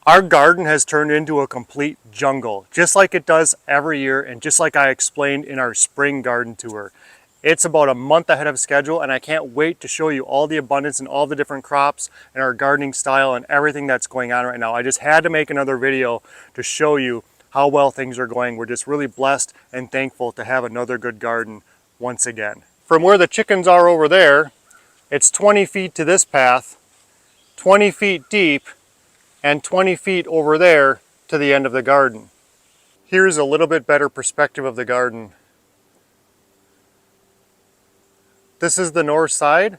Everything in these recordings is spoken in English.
Our garden has turned into a complete jungle, just like it does every year and just like I explained in our spring garden tour. It's about a month ahead of schedule and I can't wait to show you all the abundance and all the different crops and our gardening style and everything that's going on right now. I just had to make another video to show you how well things are going. We're just really blessed and thankful to have another good garden once again. From where the chickens are over there, it's 20 feet to this path, 20 feet deep, and 20 feet over there to the end of the garden. Here's a little bit better perspective of the garden. This is the north side.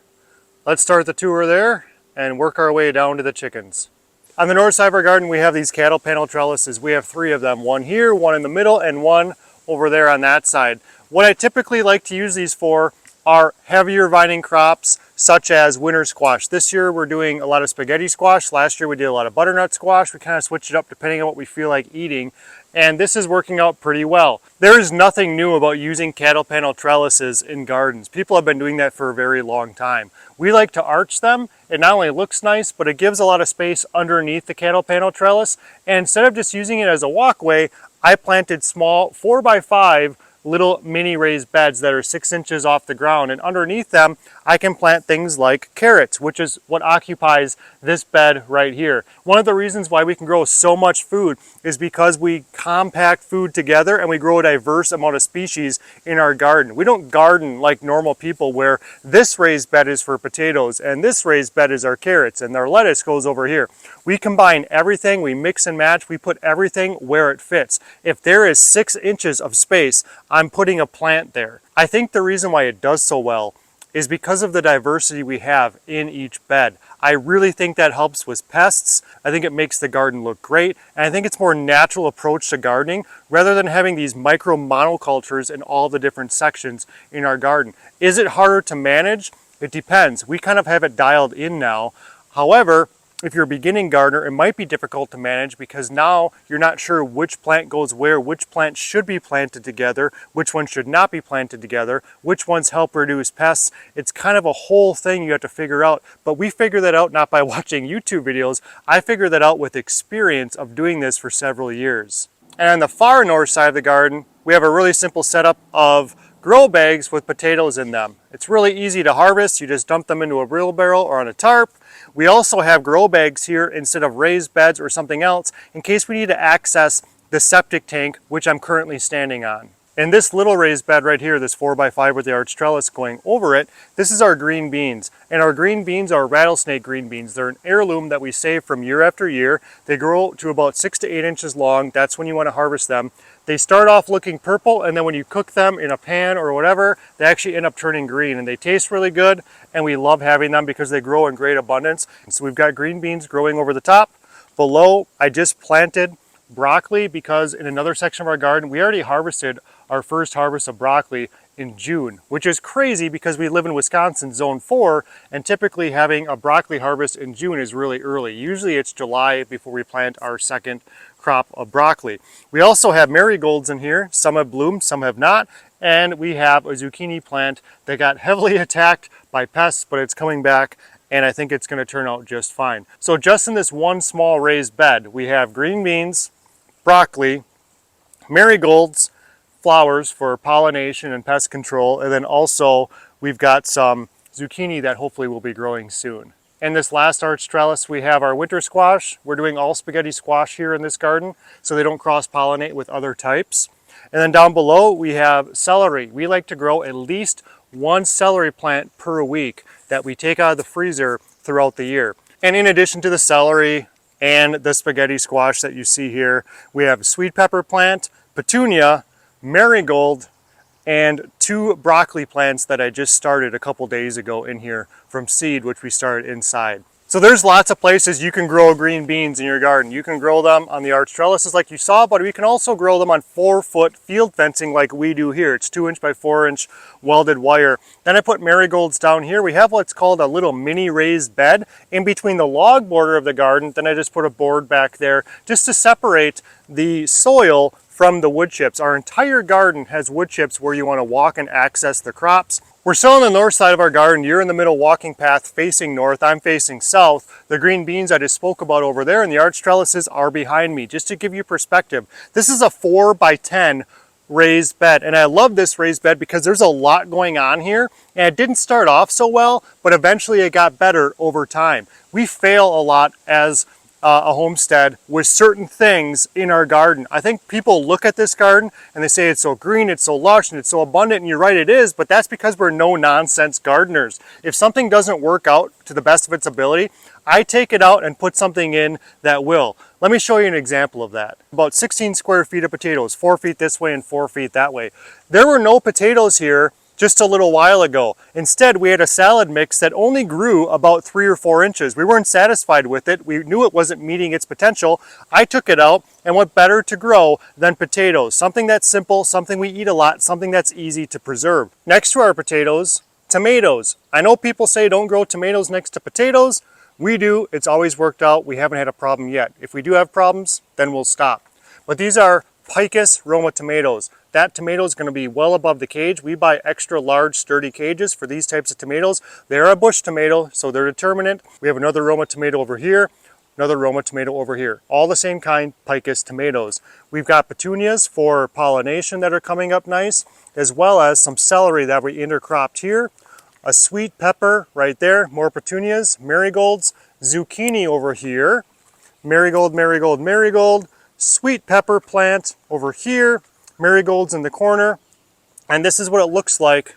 Let's start the tour there and work our way down to the chickens. On the north side of our garden, we have these cattle panel trellises. We have 3 of them, one here, one in the middle, and one over there on that side. What I typically like to use these for are heavier vining crops such as winter squash. This year we're doing a lot of spaghetti squash. Last year we did a lot of butternut squash. We kind of switch it up depending on what we feel like eating, and this is working out pretty well. There is nothing new about using cattle panel trellises in gardens. People have been doing that for a very long time. We like to arch them. It not only looks nice, but it gives a lot of space underneath the cattle panel trellis, and instead of just using it as a walkway, I planted small 4x5 little mini raised beds that are 6 inches off the ground, and underneath them I can plant things like carrots, which is what occupies this bed right here. One of the reasons why we can grow so much food is because we compact food together and we grow a diverse amount of species in our garden. We don't garden like normal people where this raised bed is for potatoes and this raised bed is our carrots and our lettuce goes over here. We combine everything, we mix and match, we put everything where it fits. If there is 6 inches of space, I'm putting a plant there. I think the reason why it does so well is because of the diversity we have in each bed. I really think that helps with pests. I think it makes the garden look great, and I think it's a more natural approach to gardening rather than having these micro monocultures in all the different sections in our garden. Is it harder to manage? It depends. We kind of have it dialed in now. However, if you're a beginning gardener, it might be difficult to manage because now you're not sure which plant goes where, which plant should be planted together, which one should not be planted together, which ones help reduce pests. It's kind of a whole thing you have to figure out, but we figure that out not by watching YouTube videos. I figure that out with experience of doing this for several years. And on the far north side of the garden, we have a really simple setup of grow bags with potatoes in them. It's really easy to harvest. You just dump them into a wheelbarrow or on a tarp. We also have grow bags here instead of raised beds or something else in case we need to access the septic tank, which I'm currently standing on. And this little raised bed right here, this 4x5 with the arch trellis going over it, this is our green beans. And our green beans are rattlesnake green beans. They're an heirloom that we save from year after year. They grow to about 6 to 8 inches long. That's when you want to harvest them. They start off looking purple, and then when you cook them in a pan or whatever, they actually end up turning green, and they taste really good, and we love having them because they grow in great abundance. And so we've got green beans growing over the top. Below, I just planted broccoli because in another section of our garden, we already harvested our first harvest of broccoli in June, which is crazy because we live in Wisconsin zone 4, and typically having a broccoli harvest in June is really early. Usually it's July before we plant our second crop of broccoli. We also have marigolds in here. Some have bloomed, some have not, and we have a zucchini plant that got heavily attacked by pests, but it's coming back, and I think it's going to turn out just fine. So just in this one small raised bed, we have green beans, broccoli, marigolds, flowers for pollination and pest control, and then also we've got some zucchini that hopefully will be growing soon. In this last arch trellis, we have our winter squash. We're doing all spaghetti squash here in this garden so they don't cross-pollinate with other types. And then down below, we have celery. We like to grow at least 1 celery plant per week that we take out of the freezer throughout the year. And in addition to the celery and the spaghetti squash that you see here, we have a sweet pepper plant, petunia, marigold, and 2 broccoli plants that I just started a couple days ago in here from seed, which we started inside. So there's lots of places you can grow green beans in your garden. You can grow them on the arch trellises like you saw, but we can also grow them on 4-foot field fencing like we do here. It's 2 inch by 4 inch welded wire. Then I put marigolds down here. We have what's called a little mini raised bed in between the log border of the garden. Then I just put a board back there just to separate the soil from the wood chips. Our entire garden has wood chips where you want to walk and access the crops. We're still on the north side of our garden. You're in the middle walking path facing north. I'm facing south. The green beans I just spoke about over there and the arch trellises are behind me. Just to give you perspective, this is a 4 by 10 raised bed. And I love this raised bed because there's a lot going on here. And it didn't start off so well, but eventually it got better over time. We fail a lot as a homestead with certain things in our garden. I think people look at this garden and they say it's so green, it's so lush, and it's so abundant, and you're right, it is, but that's because we're no-nonsense gardeners. If something doesn't work out to the best of its ability, I take it out and put something in that will. Let me show you an example of that. About 16 square feet of potatoes, 4 feet this way and 4 feet that way. There were no potatoes here just a little while ago. Instead, we had a salad mix that only grew about 3 or 4 inches. We weren't satisfied with it. We knew it wasn't meeting its potential. I took it out, and what better to grow than potatoes? Something that's simple, something we eat a lot, something that's easy to preserve. Next to our potatoes, tomatoes. I know people say don't grow tomatoes next to potatoes. We do. It's always worked out. We haven't had a problem yet. If we do have problems, then we'll stop. But these are Picus Roma tomatoes. That tomato is going to be well above the cage. We buy extra large sturdy cages for these types of tomatoes. They're a bush tomato, so they're determinate. We have another Roma tomato over here, another Roma tomato over here. All the same kind, Picus tomatoes. We've got petunias for pollination that are coming up nice, as well as some celery that we intercropped here. A sweet pepper right there, more petunias, marigolds, zucchini over here, marigold, marigold, marigold, sweet pepper plant over here, marigolds in the corner, and this is what it looks like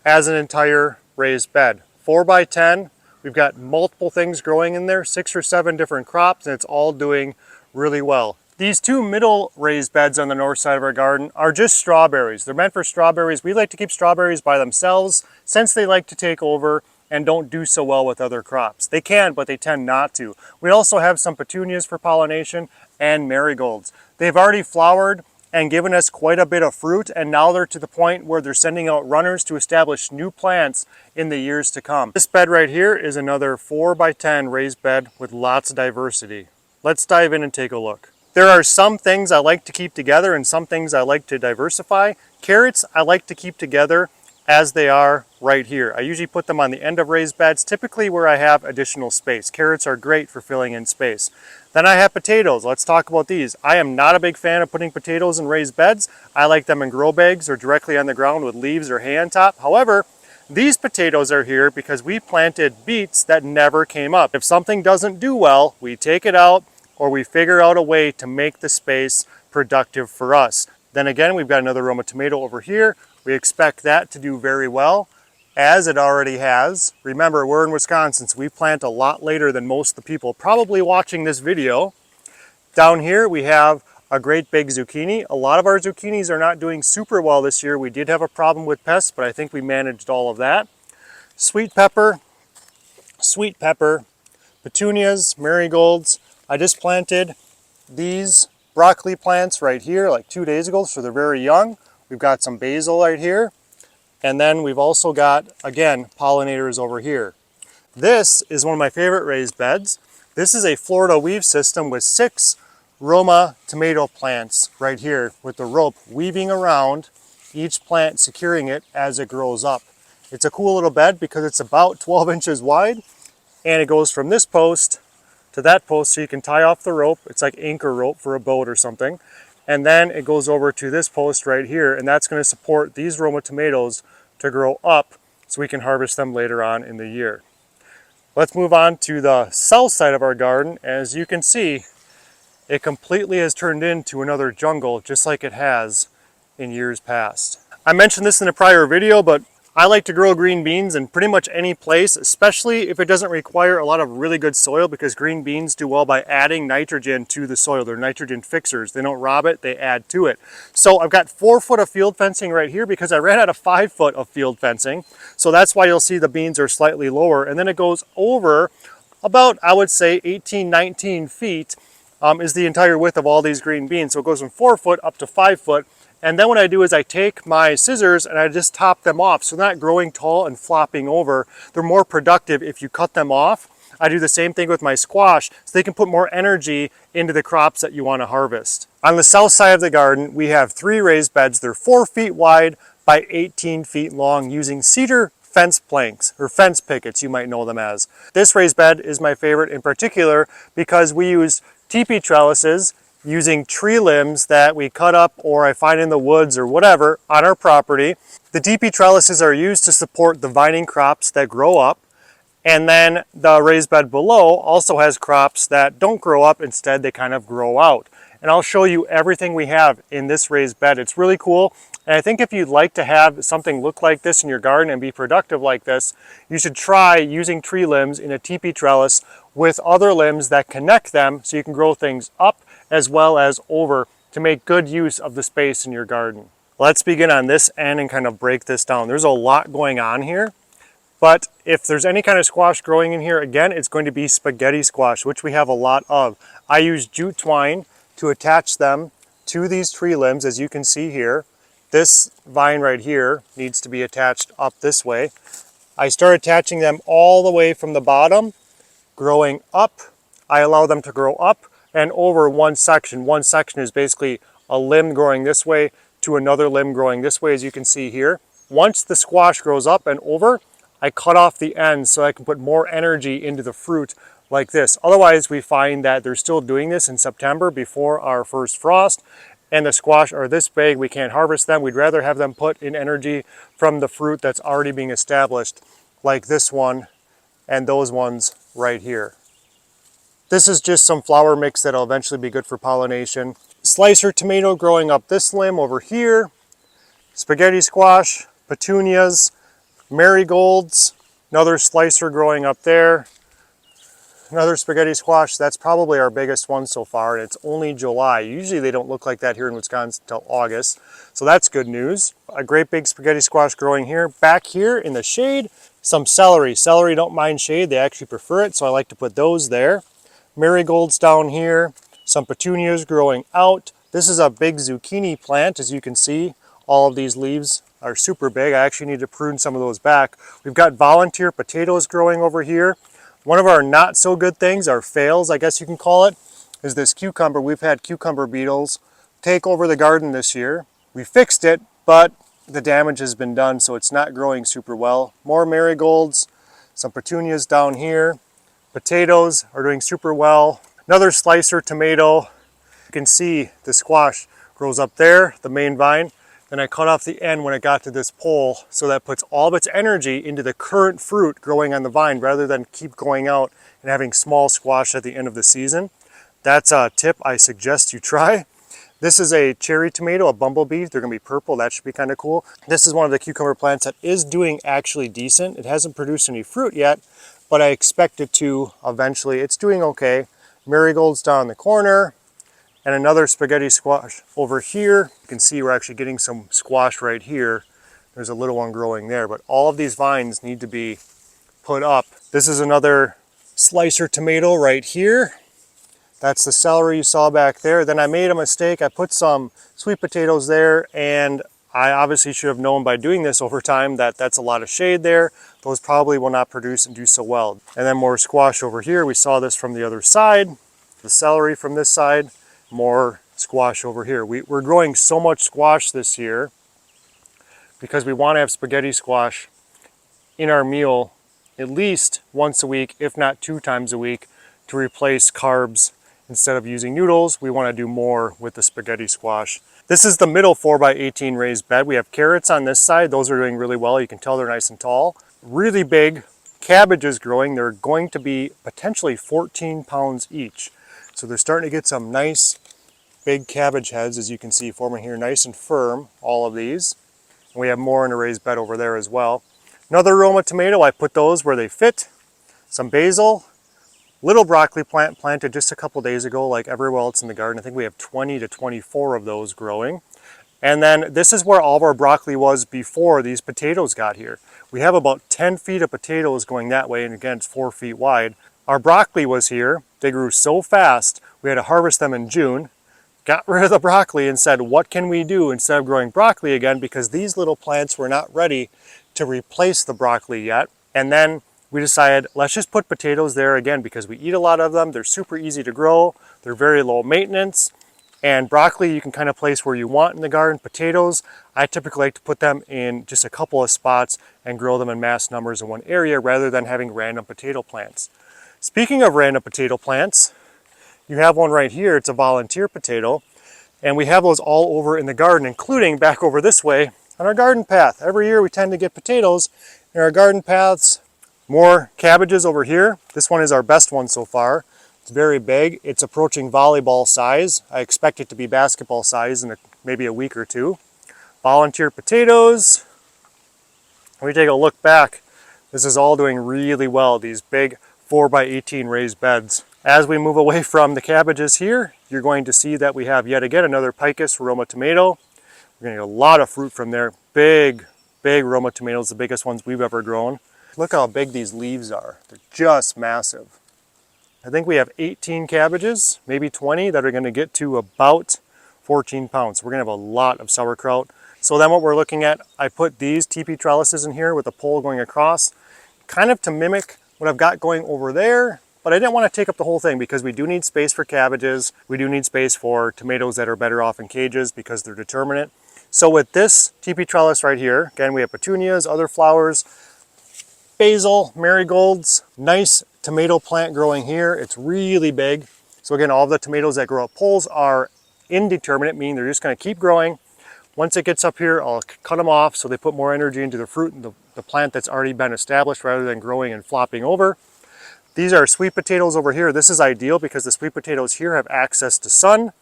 as an entire raised bed. 4 by 10, we've got multiple things growing in there, 6 or 7 different crops, and it's all doing really well. These 2 middle raised beds on the north side of our garden are just strawberries. They're meant for strawberries. We like to keep strawberries by themselves since they like to take over and don't do so well with other crops. They can, but they tend not to. We also have some petunias for pollination and marigolds. They've already flowered and given us quite a bit of fruit, and now they're to the point where they're sending out runners to establish new plants in the years to come. This bed right here is another 4 by 10 raised bed with lots of diversity. Let's dive in and take a look. There are some things I like to keep together and some things I like to diversify. Carrots I like to keep together as they are right here. I usually put them on the end of raised beds, typically where I have additional space. Carrots are great for filling in space. Then I have potatoes. Let's talk about these. I am not a big fan of putting potatoes in raised beds. I like them in grow bags or directly on the ground with leaves or hay on top. However, these potatoes are here because we planted beets that never came up. If something doesn't do well, we take it out or we figure out a way to make the space productive for us. Then again, we've got another Roma tomato over here. We expect that to do very well, as it already has. Remember, we're in Wisconsin, so we plant a lot later than most of the people probably watching this video. Down here, we have a great big zucchini. A lot of our zucchinis are not doing super well this year. We did have a problem with pests, but I think we managed all of that. Sweet pepper, petunias, marigolds. I just planted these broccoli plants right here like 2 days ago, so they're very young. We've got some basil right here. And then we've also got, again, pollinators over here. This is one of my favorite raised beds. This is a Florida weave system with 6 Roma tomato plants right here with the rope weaving around each plant, securing it as it grows up. It's a cool little bed because it's about 12 inches wide and it goes from this post to that post, so you can tie off the rope. It's like anchor rope for a boat or something. And then it goes over to this post right here, and that's going to support these Roma tomatoes to grow up so we can harvest them later on in the year. Let's move on to the south side of our garden. As you can see, it completely has turned into another jungle, just like it has in years past. I mentioned this in a prior video, but I like to grow green beans in pretty much any place, especially if it doesn't require a lot of really good soil, because green beans do well by adding nitrogen to the soil. They're nitrogen fixers. They don't rob it, they add to it. So I've got 4 foot of field fencing right here because I ran out of 5 foot of field fencing. So that's why you'll see the beans are slightly lower. And then it goes over about, I would say, 18, 19 feet is the entire width of all these green beans. So it goes from 4 foot up to 5 foot. And then what I do is I take my scissors and I just top them off. So they're not growing tall and flopping over. They're more productive if you cut them off. I do the same thing with my squash so they can put more energy into the crops that you want to harvest. On the south side of the garden, we have 3 raised beds. They're 4 feet wide, by 18 feet long using cedar fence planks, or fence pickets, you might know them as. This raised bed is my favorite in particular because we use teepee trellises using tree limbs that we cut up or I find in the woods or whatever on our property. The teepee trellises are used to support the vining crops that grow up, and then the raised bed below also has crops that don't grow up, instead they kind of grow out. And I'll show you everything we have in this raised bed. It's really cool. And I think if you'd like to have something look like this in your garden and be productive like this, you should try using tree limbs in a teepee trellis with other limbs that connect them so you can grow things up as well as over to make good use of the space in your garden. Let's begin on this end and kind of break this down. There's a lot going on here, but if there's any kind of squash growing in here, again, it's going to be spaghetti squash, which we have a lot of. I use jute twine to attach them to these tree limbs, as you can see here. This vine right here needs to be attached up this way. I start attaching them all the way from the bottom, growing up. I allow them to grow up and over one section. One section is basically a limb growing this way to another limb growing this way, as you can see here. Once the squash grows up and over, I cut off the ends so I can put more energy into the fruit like this. Otherwise, we find that they're still doing this in September before our first frost, and the squash are this big, we can't harvest them. We'd rather have them put in energy from the fruit that's already being established, like this one and those ones right here. This is just some flower mix that'll eventually be good for pollination. Slicer tomato growing up this limb over here. Spaghetti squash, petunias, marigolds, another slicer growing up there. Another spaghetti squash. That's probably our biggest one so far, and it's only July. Usually they don't look like that here in Wisconsin until August, so that's good news. A great big spaghetti squash growing here. Back here in the shade, some celery. Celery don't mind shade, they actually prefer it, so I like to put those there. Marigolds down here, some petunias growing out. This is a big zucchini plant, as you can see. All of these leaves are super big. I actually need to prune some of those back. We've got volunteer potatoes growing over here. One of our not so good things, our fails, I guess you can call it, is this cucumber. We've had cucumber beetles take over the garden this year. We fixed it, but the damage has been done, so it's not growing super well. More marigolds, some petunias down here. Potatoes are doing super well. Another slicer tomato. You can see the squash grows up there, the main vine. Then I cut off the end when it got to this pole, so that puts all of its energy into the current fruit growing on the vine rather than keep going out and having small squash at the end of the season. That's a tip I suggest you try. This is a cherry tomato, a bumblebee. They're gonna be purple, that should be kind of cool. This is one of the cucumber plants that is doing actually decent. It hasn't produced any fruit yet, but I expect it to eventually. It's doing okay. Marigolds down in the corner. And another spaghetti squash over here. You can see we're actually getting some squash right here. There's a little one growing there, but all of these vines need to be put up. This is another slicer tomato right here. That's the celery you saw back there. Then I made a mistake. I put some sweet potatoes there, and I obviously should have known by doing this over time that that's a lot of shade there. Those probably will not produce and do so well. And then more squash over here. We saw this from the other side. The celery from this side. More squash over here. We're growing so much squash this year because we want to have spaghetti squash in our meal at least once a week, if not 2 times a week, to replace carbs. Instead of using noodles, we want to do more with the spaghetti squash. This is the middle 4x18 raised bed. We have carrots on this side. Those are doing really well. You can tell they're nice and tall. Really big cabbages growing. They're going to be potentially 14 pounds each. So they're starting to get some nice big cabbage heads, as you can see, forming here nice and firm, all of these. And we have more in a raised bed over there as well. Another Roma tomato, I put those where they fit. Some basil, little broccoli plant planted just a couple days ago, like everywhere else in the garden. I think we have 20 to 24 of those growing. And then this is where all of our broccoli was before these potatoes got here. We have about 10 feet of potatoes going that way, and again, it's 4 feet wide. Our broccoli was here. They grew so fast, we had to harvest them in June. Got rid of the broccoli and said, what can we do instead of growing broccoli again? Because these little plants were not ready to replace the broccoli yet. And then we decided, let's just put potatoes there again because we eat a lot of them. They're super easy to grow. They're very low maintenance. And broccoli you can kind of place where you want in the garden. Potatoes, I typically like to put them in just a couple of spots and grow them in mass numbers in one area rather than having random potato plants. Speaking of random potato plants, you have one right here. It's a volunteer potato. And we have those all over in the garden, including back over this way on our garden path. Every year we tend to get potatoes in our garden paths. More cabbages over here. This one is our best one so far. It's very big. It's approaching volleyball size. I expect it to be basketball size in maybe a week or two. Volunteer potatoes. When we take a look back, this is all doing really well, these big 4x18 raised beds. As we move away from the cabbages here, you're going to see that we have yet again another Picus Roma tomato. We're going to get a lot of fruit from there. Big Roma tomatoes, the biggest ones we've ever grown. Look how big these leaves are. They're just massive. I think we have 18 cabbages, maybe 20, that are going to get to about 14 pounds. We're going to have a lot of sauerkraut. So then what we're looking at, I put these TP trellises in here with a pole going across, kind of to mimic what I've got going over there, but I didn't want to take up the whole thing because we do need space for cabbages. We do need space for tomatoes that are better off in cages because they're determinate. So with this TP trellis right here, again, we have petunias, other flowers, basil, marigolds, nice tomato plant growing here. It's really big. So again, all of the tomatoes that grow up poles are indeterminate, meaning they're just going to keep growing. Once it gets up here, I'll cut them off so they put more energy into the fruit and the plant that's already been established rather than growing and flopping over. These are sweet potatoes over here. This is ideal because the sweet potatoes here have access to sun,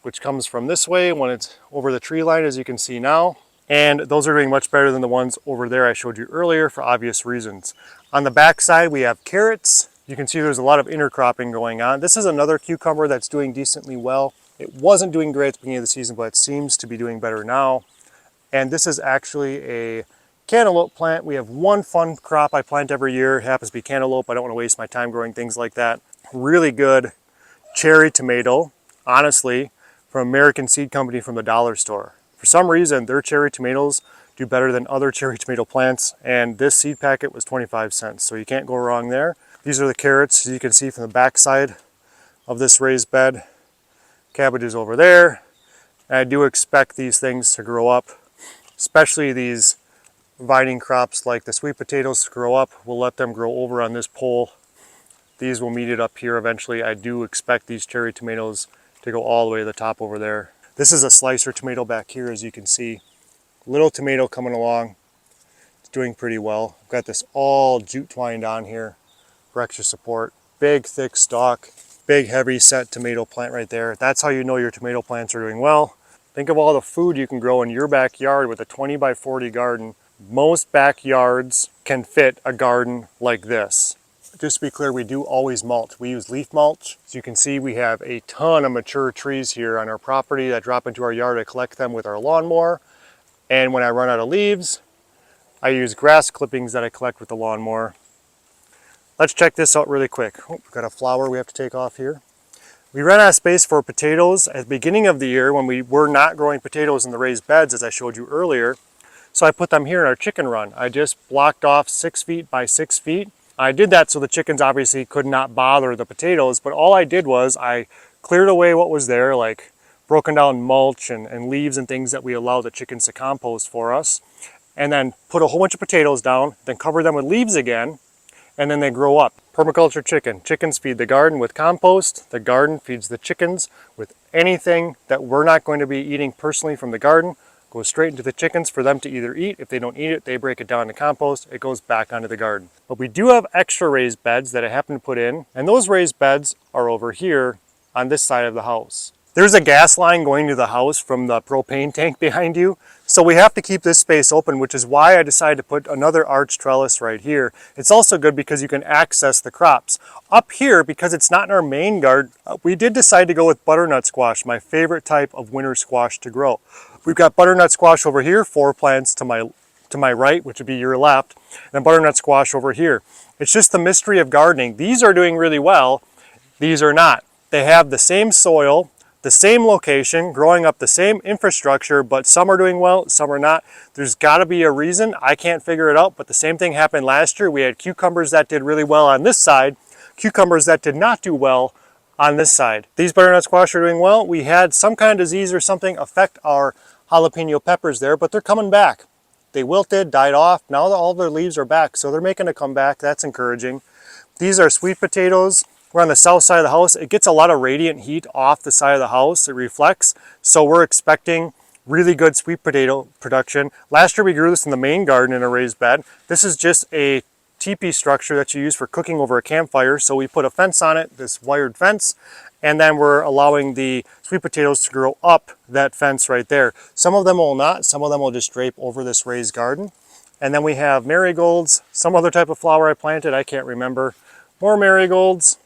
which comes from this way when it's over the tree line, as you can see now. And those are doing much better than the ones over there I showed you earlier for obvious reasons. On the back side, we have carrots. You can see there's a lot of intercropping going on. This is another cucumber that's doing decently well. It wasn't doing great at the beginning of the season, but it seems to be doing better now. And this is actually a cantaloupe plant. We have one fun crop I plant every year. It happens to be cantaloupe. I don't want to waste my time growing things like that. Really good cherry tomato, honestly, from American Seed Company from the dollar store. For some reason, their cherry tomatoes do better than other cherry tomato plants, and this seed packet was 25 cents, so you can't go wrong there. These are the carrots, as you can see from the back side of this raised bed. Cabbages over there. And I do expect these things to grow up, especially these vining crops like the sweet potatoes to grow up. We'll let them grow over on this pole. These will meet it up here eventually. I do expect these cherry tomatoes to go all the way to the top over there. This is a slicer tomato back here, as you can see. Little tomato coming along. It's doing pretty well. I've got this all jute twined on here for extra support. Big, thick stalk. Big, heavy set tomato plant right there. That's how you know your tomato plants are doing well. Think of all the food you can grow in your backyard with a 20 by 40 garden. Most backyards can fit a garden like this. Just to be clear, we do always mulch. We use leaf mulch. As you can see, we have a ton of mature trees here on our property that drop into our yard. I collect them with our lawnmower. And when I run out of leaves, I use grass clippings that I collect with the lawnmower. Let's check this out really quick. Oh, we've got a flower we have to take off here. We ran out of space for potatoes at the beginning of the year when we were not growing potatoes in the raised beds, as I showed you earlier. So I put them here in our chicken run. I just blocked off 6 feet by 6 feet. I did that so the chickens obviously could not bother the potatoes, but all I did was I cleared away what was there, like broken down mulch and leaves and things that we allow the chickens to compost for us, and then put a whole bunch of potatoes down, then cover them with leaves again, and then they grow up. Permaculture chicken. Chickens feed the garden with compost. The garden feeds the chickens with anything that we're not going to be eating personally from the garden. Goes straight into the chickens for them to either eat. If they don't eat it, they break it down to compost. It goes back onto the garden. But we do have extra raised beds that I happen to put in, and those raised beds are over here on this side of the house. There's a gas line going to the house from the propane tank behind you, so we have to keep this space open, which is why I decided to put another arch trellis right here. It's also good because you can access the crops. Up here, because it's not in our main garden, we did decide to go with butternut squash, my favorite type of winter squash to grow. We've got butternut squash over here, 4 plants to my right, which would be your left, and butternut squash over here. It's just the mystery of gardening. These are doing really well, these are not. They have the same soil, the same location, growing up the same infrastructure, but some are doing well, some are not. There's got to be a reason. I can't figure it out, but the same thing happened last year. We had cucumbers that did really well on this side, cucumbers that did not do well on this side. These butternut squash are doing well. We had some kind of disease or something affect our jalapeno peppers there, but they're coming back. They wilted, died off. Now all their leaves are back, so they're making a comeback. That's encouraging. These are sweet potatoes. We're on the south side of the house. It gets a lot of radiant heat off the side of the house. It reflects, so we're expecting really good sweet potato production. Last year we grew this in the main garden in a raised bed. This is just a teepee structure that you use for cooking over a campfire. So we put a fence on it, this wired fence, and then we're allowing the sweet potatoes to grow up that fence right there. Some of them will not, some of them will just drape over this raised garden. And then we have marigolds, some other type of flower I planted, I can't remember. More marigolds,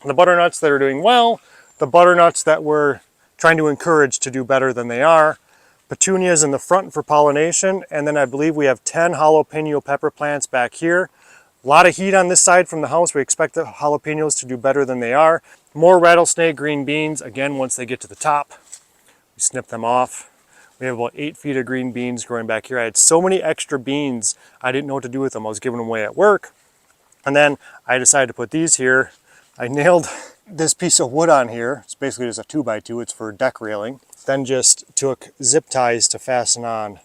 the butternuts that are doing well, the butternuts that we're trying to encourage to do better than they are. Petunias in the front for pollination, and then I believe we have 10 jalapeno pepper plants back here. A lot of heat on this side from the house. We expect the jalapenos to do better than they are. More rattlesnake green beans, again, once they get to the top, we snip them off. We have about 8 feet of green beans growing back here. I had so many extra beans, I didn't know what to do with them. I was giving them away at work. And then I decided to put these here. I nailed this piece of wood on here. It's basically just a 2x2, it's for deck railing. Then just took zip ties to fasten on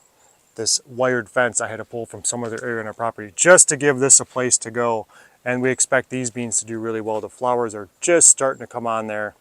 this wired fence I had to pull from some other area on our property just to give this a place to go. And we expect these beans to do really well. The flowers are just starting to come on there.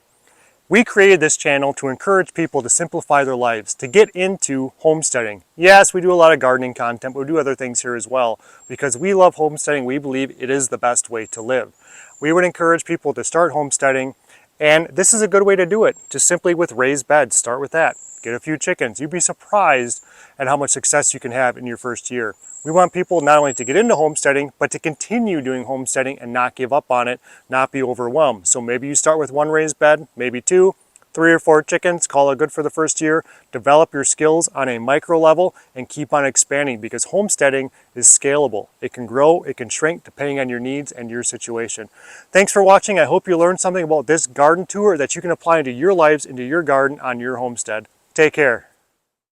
We created this channel to encourage people to simplify their lives, to get into homesteading. Yes, we do a lot of gardening content, but we do other things here as well. Because we love homesteading, we believe it is the best way to live. We would encourage people to start homesteading, and this is a good way to do it. Just simply with raised beds, start with that. Get a few chickens. You'd be surprised at how much success you can have in your first year. We want people not only to get into homesteading, but to continue doing homesteading and not give up on it, not be overwhelmed. So maybe you start with 1 raised bed, maybe 2, 3 or 4 chickens, call it good for the first year. Develop your skills on a micro level and keep on expanding, because homesteading is scalable. It can grow, it can shrink depending on your needs and your situation. Thanks for watching. I hope you learned something about this garden tour that you can apply into your lives, into your garden on your homestead. Take care.